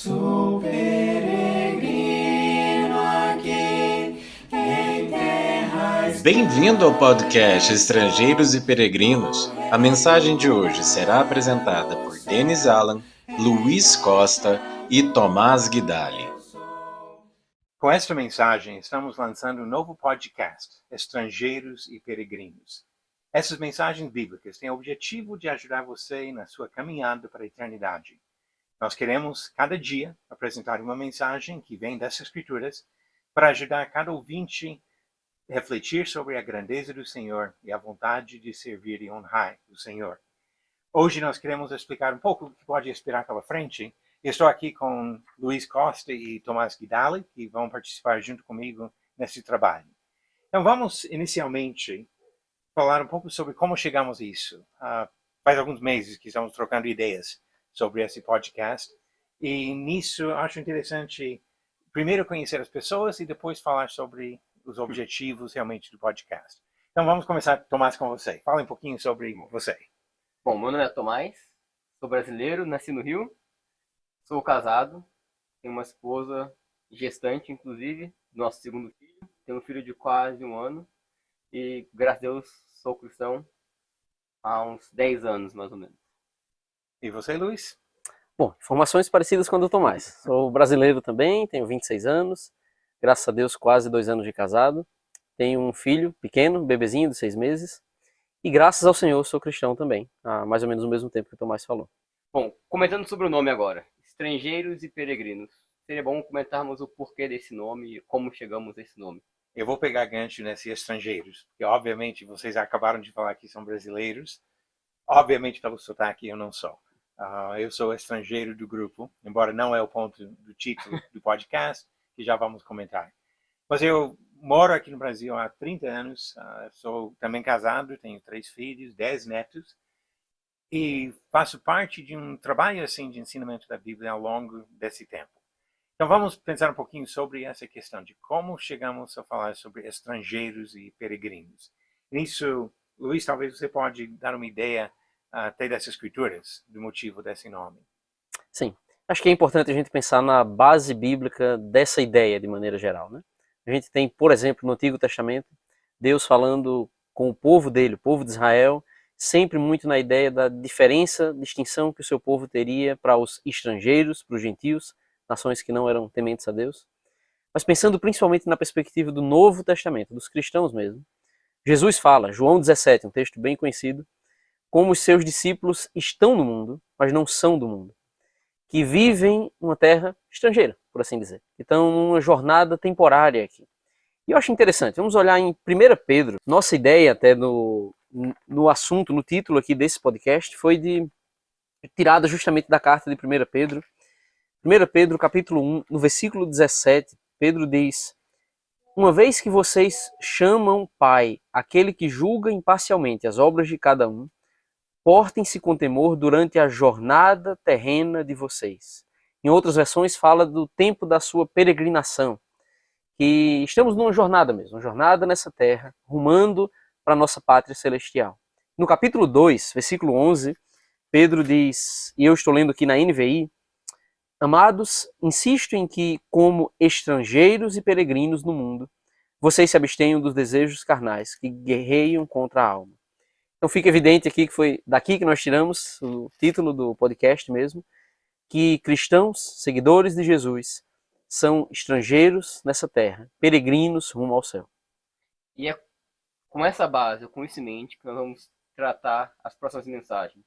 Sou peregrino aqui em terras. Bem-vindo ao podcast Estrangeiros e Peregrinos. A mensagem de hoje será apresentada por Denis Allan, Luiz Costa e Tomás Guidali. Com esta mensagem, estamos lançando um novo podcast, Estrangeiros e Peregrinos. Essas mensagens bíblicas têm o objetivo de ajudar você na sua caminhada para a eternidade. Nós queremos, cada dia, apresentar uma mensagem que vem das Escrituras para ajudar cada ouvinte a refletir sobre a grandeza do Senhor e a vontade de servir e honrar o Senhor. Hoje nós queremos explicar um pouco o que pode esperar pela frente. Estou aqui com Luiz Costa e Tomás Guidali, que vão participar junto comigo nesse trabalho. Então vamos, inicialmente, falar um pouco sobre como chegamos a isso. Faz alguns meses que estamos trocando ideias sobre esse podcast, e nisso acho interessante primeiro conhecer as pessoas e depois falar sobre os objetivos realmente do podcast. Então vamos começar, Tomás, com você. Fala um pouquinho sobre você. Bom, meu nome é Tomás, sou brasileiro, nasci no Rio, sou casado, tenho uma esposa gestante, inclusive, nosso segundo filho, tenho um filho de quase 1 ano e, graças a Deus, sou cristão há uns 10 anos, mais ou menos. E você, Luiz? Bom, informações parecidas com a do Tomás. Sou brasileiro também, tenho 26 anos, graças a Deus quase 2 anos de casado. Tenho um filho pequeno, bebezinho de 6 meses. E graças ao Senhor sou cristão também, há mais ou menos o mesmo tempo que o Tomás falou. Bom, comentando sobre o nome agora, Estrangeiros e Peregrinos. Seria bom comentarmos o porquê desse nome e como chegamos a esse nome. Eu vou pegar gancho nesse estrangeiros, porque obviamente vocês acabaram de falar que são brasileiros. Obviamente pelo sotaque eu não sou. Eu sou estrangeiro do grupo, embora não é o ponto do título do podcast, que já vamos comentar. Mas eu moro aqui no Brasil há 30 anos, sou também casado, tenho 3 filhos, 10 netos, e faço parte de um trabalho assim de ensinamento da Bíblia ao longo desse tempo. Então vamos pensar um pouquinho sobre essa questão de como chegamos a falar sobre estrangeiros e peregrinos. Nisso, Luiz, talvez você pode dar uma ideia até dessas escrituras, do motivo desse nome. Sim, acho que é importante a gente pensar na base bíblica dessa ideia de maneira geral, né? A gente tem, por exemplo, no Antigo Testamento, Deus falando com o povo dele, o povo de Israel, sempre muito na ideia da diferença, distinção que o seu povo teria para os estrangeiros, para os gentios, nações que não eram tementes a Deus. Mas pensando principalmente na perspectiva do Novo Testamento, dos cristãos mesmo, Jesus fala, João 17, um texto bem conhecido, como os seus discípulos estão no mundo, mas não são do mundo, que vivem numa terra estrangeira, por assim dizer, que estão numa jornada temporária aqui. E eu acho interessante, vamos olhar em 1 Pedro, nossa ideia até no assunto, no título aqui desse podcast, foi tirada justamente da carta de 1 Pedro. 1 Pedro capítulo 1, no versículo 17, Pedro diz: uma vez que vocês chamam Pai aquele que julga imparcialmente as obras de cada um, portem-se com temor durante a jornada terrena de vocês. Em outras versões fala do tempo da sua peregrinação, que estamos numa jornada mesmo, uma jornada nessa terra, rumando para a nossa pátria celestial. No capítulo 2, versículo 11, Pedro diz, e eu estou lendo aqui na NVI, amados, insisto em que, como estrangeiros e peregrinos no mundo, vocês se abstenham dos desejos carnais que guerreiam contra a alma. Então fica evidente aqui que foi daqui que nós tiramos o título do podcast mesmo, que cristãos, seguidores de Jesus, são estrangeiros nessa terra, peregrinos rumo ao céu. E é com essa base, com isso em mente, que nós vamos tratar as próximas mensagens,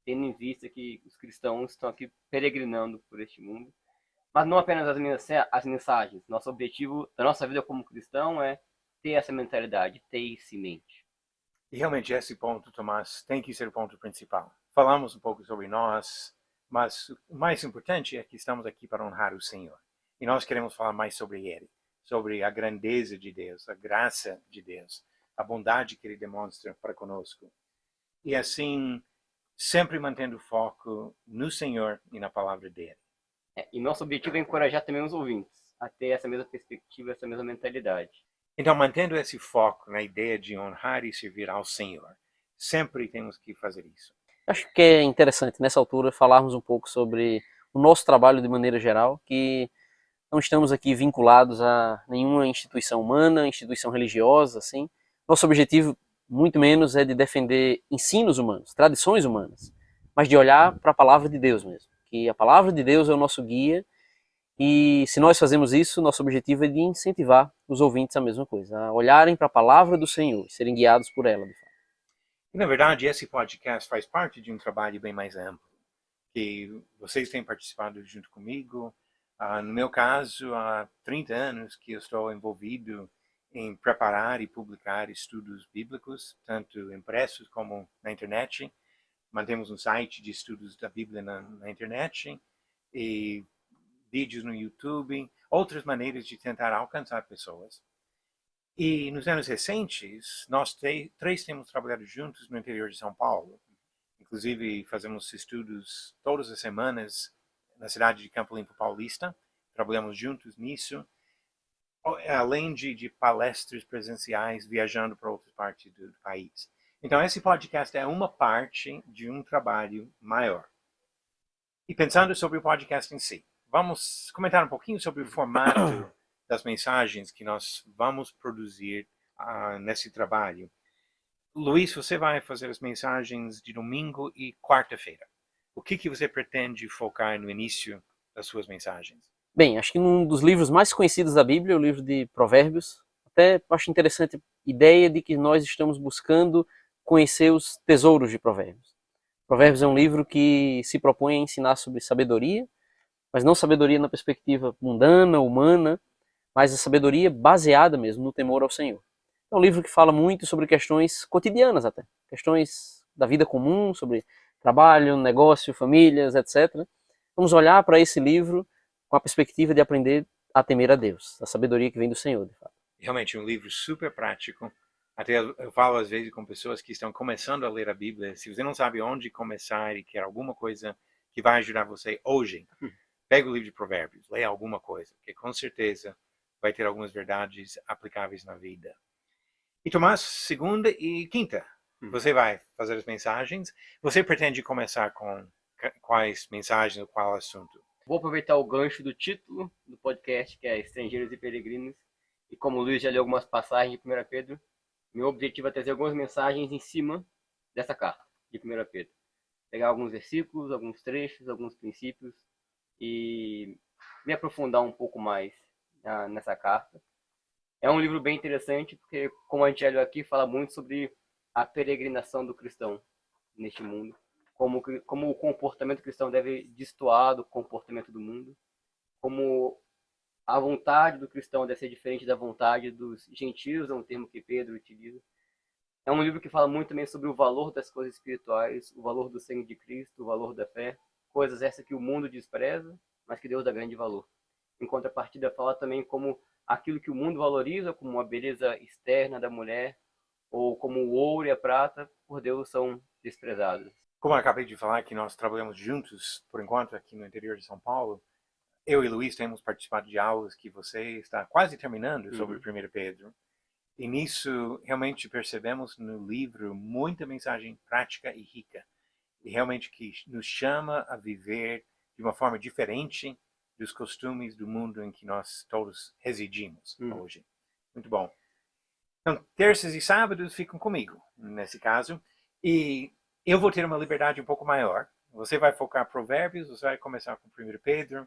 tendo em vista que os cristãos estão aqui peregrinando por este mundo, mas não apenas as mensagens. Nosso objetivo da nossa vida como cristão é ter essa mentalidade, ter isso em mente. E realmente esse ponto, Tomás, tem que ser o ponto principal. Falamos um pouco sobre nós, mas o mais importante é que estamos aqui para honrar o Senhor. E nós queremos falar mais sobre Ele, sobre a grandeza de Deus, a graça de Deus, a bondade que Ele demonstra para conosco. E assim, sempre mantendo o foco no Senhor e na palavra dEle. E nosso objetivo é encorajar também os ouvintes a ter essa mesma perspectiva, essa mesma mentalidade. Então, mantendo esse foco na ideia de honrar e servir ao Senhor, sempre temos que fazer isso. Acho que é interessante, nessa altura, falarmos um pouco sobre o nosso trabalho de maneira geral, que não estamos aqui vinculados a nenhuma instituição humana, instituição religiosa, assim. Nosso objetivo, muito menos, é de defender ensinos humanos, tradições humanas, mas de olhar para a palavra de Deus mesmo. Que a palavra de Deus é o nosso guia, e se nós fazemos isso, nosso objetivo é de incentivar os ouvintes a mesma coisa, a olharem para a palavra do Senhor, serem guiados por ela, de fato. E, na verdade, esse podcast faz parte de um trabalho bem mais amplo, que vocês têm participado junto comigo. No meu caso, há 30 anos que eu estou envolvido em preparar e publicar estudos bíblicos, tanto impressos como na internet. Mantemos um site de estudos da Bíblia na internet e vídeos no YouTube, outras maneiras de tentar alcançar pessoas. E nos anos recentes, nós três temos trabalhado juntos no interior de São Paulo. Inclusive, fazemos estudos todas as semanas na cidade de Campo Limpo Paulista. Trabalhamos juntos nisso, além de palestras presenciais, viajando para outras partes do país. Então, esse podcast é uma parte de um trabalho maior. E pensando sobre o podcast em si, vamos comentar um pouquinho sobre o formato das mensagens que nós vamos produzir nesse trabalho. Luiz, você vai fazer as mensagens de domingo e quarta-feira. O que você pretende focar no início das suas mensagens? Bem, acho que um dos livros mais conhecidos da Bíblia é o livro de Provérbios. Até acho interessante a ideia de que nós estamos buscando conhecer os tesouros de Provérbios. Provérbios é um livro que se propõe a ensinar sobre sabedoria, mas não sabedoria na perspectiva mundana, humana, mas a sabedoria baseada mesmo no temor ao Senhor. É um livro que fala muito sobre questões cotidianas até, questões da vida comum, sobre trabalho, negócio, famílias, etc. Vamos olhar para esse livro com a perspectiva de aprender a temer a Deus, a sabedoria que vem do Senhor, de fato. Realmente um livro super prático. Até eu falo às vezes com pessoas que estão começando a ler a Bíblia, se você não sabe onde começar e quer alguma coisa que vai ajudar você hoje, pega o livro de Provérbios, leia alguma coisa, porque com certeza vai ter algumas verdades aplicáveis na vida. E Tomás, segunda e quinta, você vai fazer as mensagens. Você pretende começar com quais mensagens ou qual assunto? Vou aproveitar o gancho do título do podcast, que é Estrangeiros e Peregrinos. E como o Luiz já leu algumas passagens de 1 Pedro, meu objetivo é trazer algumas mensagens em cima dessa carta de 1 Pedro. Pegar alguns versículos, alguns trechos, alguns princípios e me aprofundar um pouco mais nessa carta. É um livro bem interessante porque, como a gente já leu aqui, fala muito sobre a peregrinação do cristão neste mundo. Como o comportamento cristão deve destoar do comportamento do mundo. Como a vontade do cristão deve ser diferente da vontade dos gentios, é um termo que Pedro utiliza. É um livro que fala muito também sobre o valor das coisas espirituais, o valor do sangue de Cristo, o valor da fé. Coisas essas que o mundo despreza, mas que Deus dá grande valor. Em contrapartida, fala também como aquilo que o mundo valoriza, como a beleza externa da mulher, ou como o ouro e a prata, por Deus são desprezados. Como eu acabei de falar que nós trabalhamos juntos, por enquanto, aqui no interior de São Paulo, eu e Luiz temos participado de aulas que você está quase terminando sobre 1 Pedro. E nisso, realmente percebemos no livro muita mensagem prática e rica. E realmente que nos chama a viver de uma forma diferente dos costumes do mundo em que nós todos residimos hoje. Muito bom. Então, terças e sábados ficam comigo, nesse caso. E eu vou ter uma liberdade um pouco maior. Você vai focar Provérbios, você vai começar com 1 Pedro.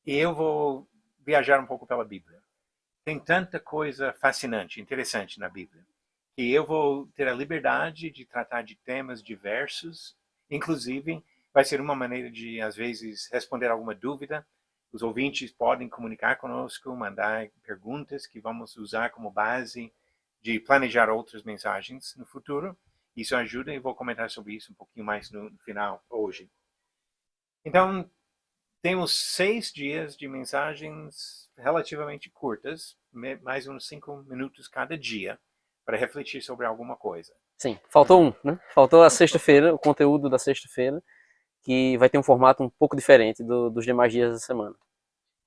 E eu vou viajar um pouco pela Bíblia. Tem tanta coisa fascinante, interessante na Bíblia, que eu vou ter a liberdade de tratar de temas diversos. Inclusive, vai ser uma maneira de, às vezes, responder alguma dúvida. Os ouvintes podem comunicar conosco, mandar perguntas que vamos usar como base de planejar outras mensagens no futuro. Isso ajuda e vou comentar sobre isso um pouquinho mais no final, hoje. Então, temos 6 dias de mensagens relativamente curtas, mais uns 5 minutos cada dia, para refletir sobre alguma coisa. Sim, faltou um, né? Faltou a sexta-feira, o conteúdo da sexta-feira, que vai ter um formato um pouco diferente dos demais dias da semana.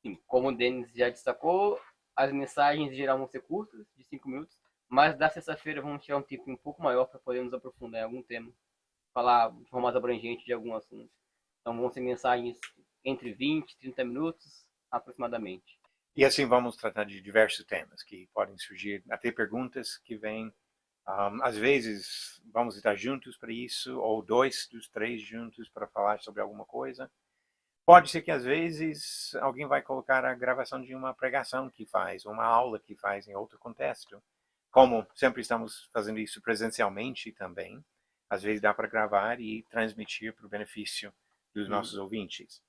Sim, como o Denis já destacou, as mensagens em geral vão ser curtas, de 5 minutos, mas da sexta-feira vamos tirar um tempo um pouco maior para poder nos aprofundar em algum tema, falar de forma mais abrangente de algum assunto. Então vão ser mensagens entre 20 e 30 minutos aproximadamente. E assim vamos tratar de diversos temas que podem surgir, até perguntas que vêm. Às vezes vamos estar juntos para isso, ou 2 dos 3 juntos para falar sobre alguma coisa. Pode ser que às vezes alguém vai colocar a gravação de uma pregação que faz, uma aula que faz em outro contexto. Como sempre estamos fazendo isso presencialmente também, às vezes dá para gravar e transmitir para o benefício dos nossos ouvintes.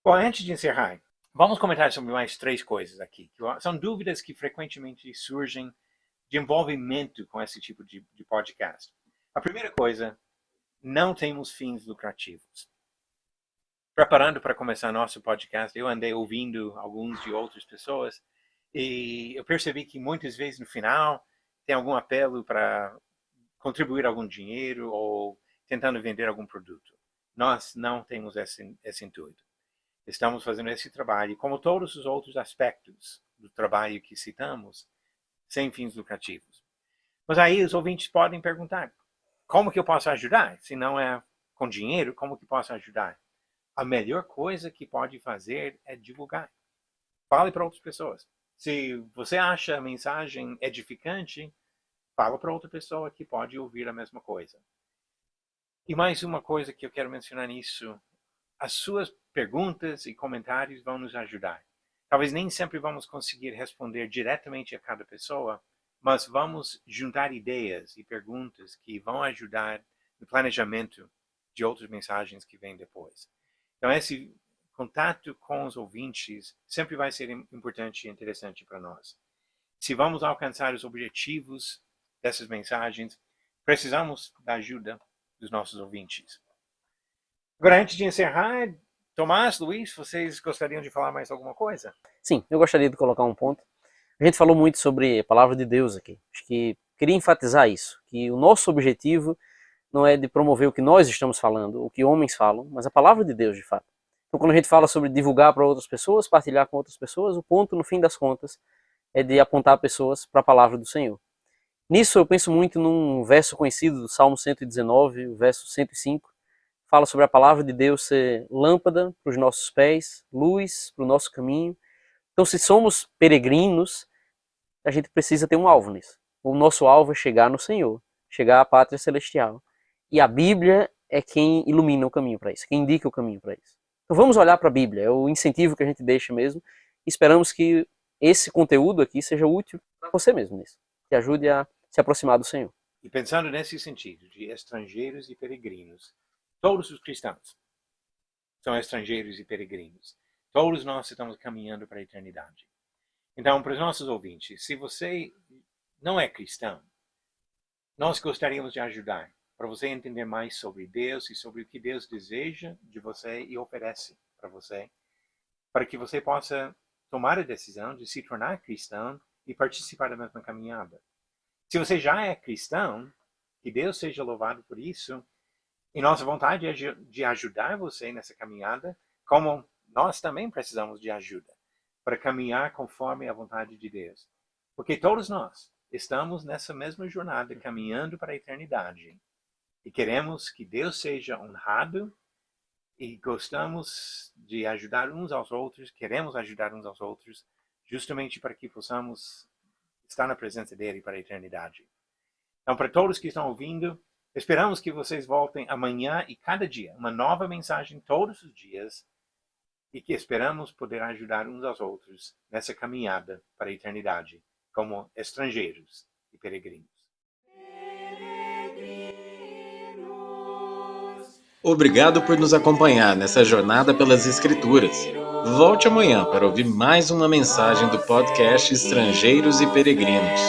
Bom, antes de encerrar, vamos comentar sobre mais 3 coisas aqui. São dúvidas que frequentemente surgem de envolvimento com esse tipo de podcast. A primeira coisa, não temos fins lucrativos. Preparando para começar nosso podcast, eu andei ouvindo alguns de outras pessoas e eu percebi que muitas vezes no final tem algum apelo para contribuir algum dinheiro ou tentando vender algum produto. Nós não temos esse intuito. Estamos fazendo esse trabalho, como todos os outros aspectos do trabalho que citamos, sem fins lucrativos. Mas aí os ouvintes podem perguntar, como que eu posso ajudar? Se não é com dinheiro, como que posso ajudar? A melhor coisa que pode fazer é divulgar. Fale para outras pessoas. Se você acha a mensagem edificante, fala para outra pessoa que pode ouvir a mesma coisa. E mais uma coisa que eu quero mencionar nisso, as suas perguntas e comentários vão nos ajudar. Talvez nem sempre vamos conseguir responder diretamente a cada pessoa, mas vamos juntar ideias e perguntas que vão ajudar no planejamento de outras mensagens que vêm depois. Então, esse contato com os ouvintes sempre vai ser importante e interessante para nós. Se vamos alcançar os objetivos dessas mensagens, precisamos da ajuda dos nossos ouvintes. Agora, antes de encerrar, Tomás, Luiz, vocês gostariam de falar mais alguma coisa? Sim, eu gostaria de colocar um ponto. A gente falou muito sobre a palavra de Deus aqui. Acho que queria enfatizar isso, que o nosso objetivo não é de promover o que nós estamos falando, o que homens falam, mas a palavra de Deus, de fato. Então, quando a gente fala sobre divulgar para outras pessoas, partilhar com outras pessoas, o ponto, no fim das contas, é de apontar pessoas para a palavra do Senhor. Nisso, eu penso muito num verso conhecido do Salmo 119, o verso 105, fala sobre a palavra de Deus ser lâmpada para os nossos pés, luz para o nosso caminho. Então, se somos peregrinos, a gente precisa ter um alvo nisso. O nosso alvo é chegar no Senhor, chegar à pátria celestial. E a Bíblia é quem ilumina o caminho para isso, quem indica o caminho para isso. Então vamos olhar para a Bíblia, é o incentivo que a gente deixa mesmo. Esperamos que esse conteúdo aqui seja útil para você mesmo nisso, que ajude a se aproximar do Senhor. E pensando nesse sentido de estrangeiros e peregrinos, todos os cristãos são estrangeiros e peregrinos. Todos nós estamos caminhando para a eternidade. Então, para os nossos ouvintes, se você não é cristão, nós gostaríamos de ajudar para você entender mais sobre Deus e sobre o que Deus deseja de você e oferece para você, para que você possa tomar a decisão de se tornar cristão e participar da mesma caminhada. Se você já é cristão, que Deus seja louvado por isso, e nossa vontade é de ajudar você nessa caminhada, como nós também precisamos de ajuda para caminhar conforme a vontade de Deus. Porque todos nós estamos nessa mesma jornada, caminhando para a eternidade. E queremos que Deus seja honrado e gostamos de ajudar uns aos outros, queremos ajudar uns aos outros, justamente para que possamos estar na presença dele para a eternidade. Então, para todos que estão ouvindo, esperamos que vocês voltem amanhã e cada dia, uma nova mensagem todos os dias, e que esperamos poder ajudar uns aos outros nessa caminhada para a eternidade, como estrangeiros e peregrinos. Obrigado por nos acompanhar nessa jornada pelas Escrituras. Volte amanhã para ouvir mais uma mensagem do podcast Estrangeiros e Peregrinos.